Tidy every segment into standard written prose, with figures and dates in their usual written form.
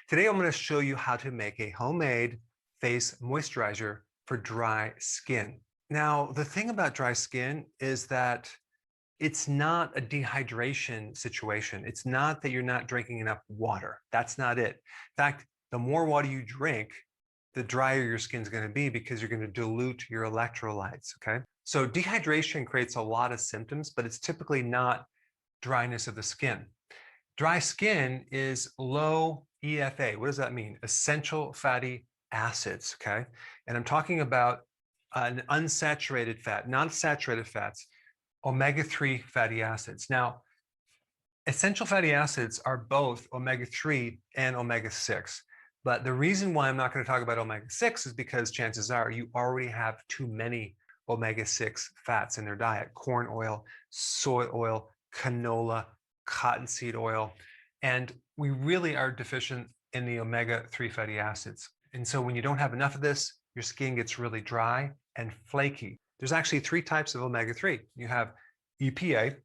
Today, I'm going to show you how to make a homemade face moisturizer for dry skin. Now, the thing about dry skin is that it's not a dehydration situation. It's not that you're not drinking enough water. That's not it. In fact, the more water you drink, the drier your skin's going to be because you're going to dilute your electrolytes, okay? So dehydration creates a lot of symptoms, but it's typically not dryness of the skin. Dry skin is low EFA. What does that mean? Essential fatty acids, okay? And I'm talking about an unsaturated fat, not saturated fats, omega-3 fatty acids. Now, essential fatty acids are both omega-3 and omega-6. But the reason why I'm not going to talk about omega-6 is because chances are you already have too many omega-6 fats in their diet: corn oil, soy oil, canola, cottonseed oil. And we really are deficient in the omega-3 fatty acids. And so when you don't have enough of this, your skin gets really dry and flaky. There's actually three types of omega-3. You have EPA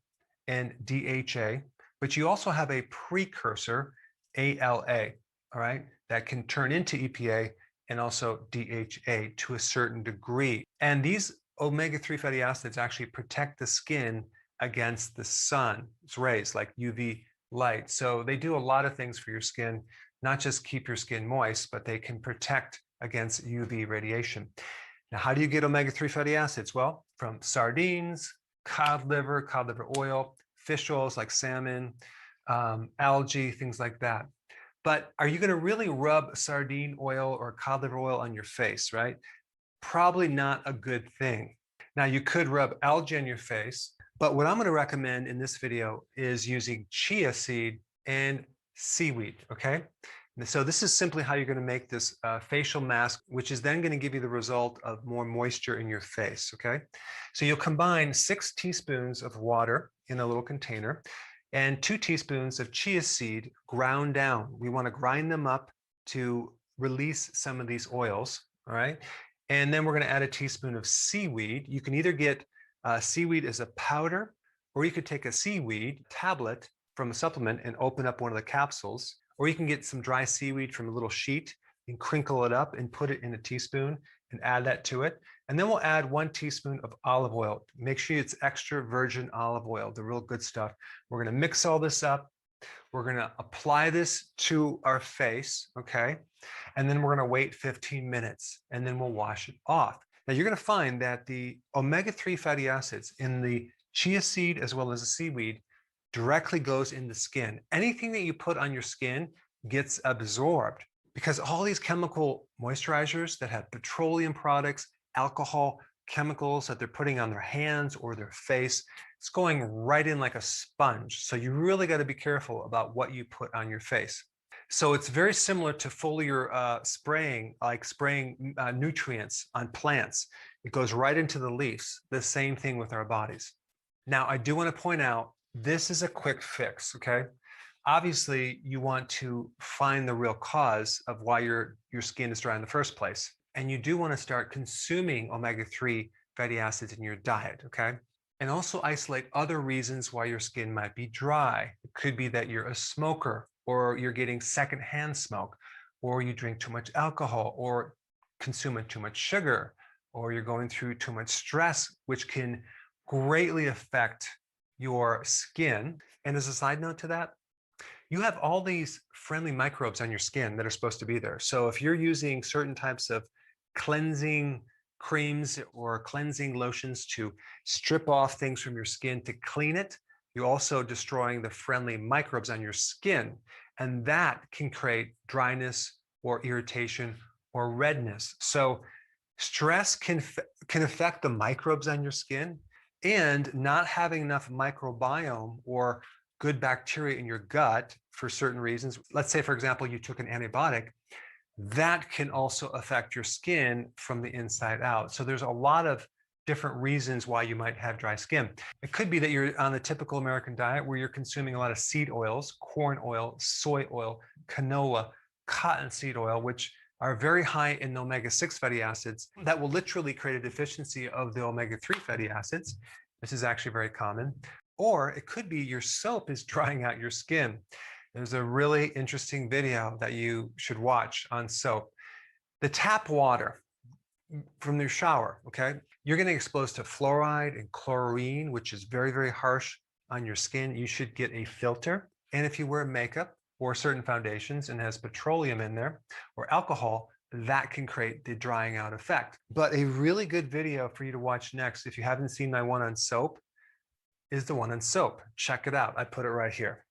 and DHA, but you also have a precursor, ALA, all right, that can turn into EPA and also DHA to a certain degree. And these omega-3 fatty acids actually protect the skin against the sun's rays, like UV light. So they do a lot of things for your skin, not just keep your skin moist, but they can protect against UV radiation. Now, how do you get omega-3 fatty acids? Well, from sardines, cod liver oil, fish oils like salmon, algae, things like that. But are you going to really rub sardine oil or cod liver oil on your face, right? Probably not a good thing. Now, you could rub algae on your face, but what I'm going to recommend in this video is using chia seed and seaweed, okay? And so this is simply how you're going to make this facial mask, which is then going to give you the result of more moisture in your face, okay? So you'll combine 6 teaspoons of water in a little container and 2 teaspoons of chia seed ground down. We want to grind them up to release some of these oils, all right? And then we're going to add a teaspoon of seaweed. You can either get seaweed as a powder, or you could take a seaweed tablet from a supplement and open up one of the capsules, or you can get some dry seaweed from a little sheet and crinkle it up and put it in a teaspoon and add that to it. And then we'll add 1 teaspoon of olive oil. Make sure it's extra virgin olive oil, the real good stuff. We're going to mix all this up. We're going to apply this to our face, okay? And then we're going to wait 15 minutes and then we'll wash it off. Now, you're going to find that the omega-3 fatty acids in the chia seed as well as the seaweed directly goes in the skin. Anything that you put on your skin gets absorbed because all these chemical moisturizers that have petroleum products, alcohol, chemicals that they're putting on their hands or their face, it's going right in like a sponge. So you really got to be careful about what you put on your face. So it's very similar to foliar spraying, like spraying nutrients on plants. It goes right into the leaves. The same thing with our bodies. Now, I do want to point out, this is a quick fix, okay? Obviously, you want to find the real cause of why your skin is dry in the first place. And you do want to start consuming omega-3 fatty acids in your diet, okay? And also isolate other reasons why your skin might be dry. It could be that you're a smoker, or you're getting secondhand smoke, or you drink too much alcohol, or consume too much sugar, or you're going through too much stress, which can greatly affect your skin. And as a side note to that, you have all these friendly microbes on your skin that are supposed to be there. So if you're using certain types of cleansing creams or cleansing lotions to strip off things from your skin to clean it, you're also destroying the friendly microbes on your skin. And that can create dryness or irritation or redness. So stress can affect the microbes on your skin, and not having enough microbiome or good bacteria in your gut for certain reasons. Let's say, for example, you took an antibiotic, that can also affect your skin from the inside out. So there's a lot of different reasons why you might have dry skin. It could be that you're on the typical American diet where you're consuming a lot of seed oils, corn oil, soy oil, canola, cottonseed oil, which are very high in omega-6 fatty acids that will literally create a deficiency of the omega-3 fatty acids. This is actually very common. Or it could be your soap is drying out your skin. There's a really interesting video that you should watch on soap. The tap water from your shower, okay? You're getting exposed to fluoride and chlorine, which is very, very harsh on your skin. You should get a filter. And if you wear makeup or certain foundations and has petroleum in there or alcohol, that can create the drying out effect. But a really good video for you to watch next, if you haven't seen my one on soap, is the one on soap. Check it out. I put it right here.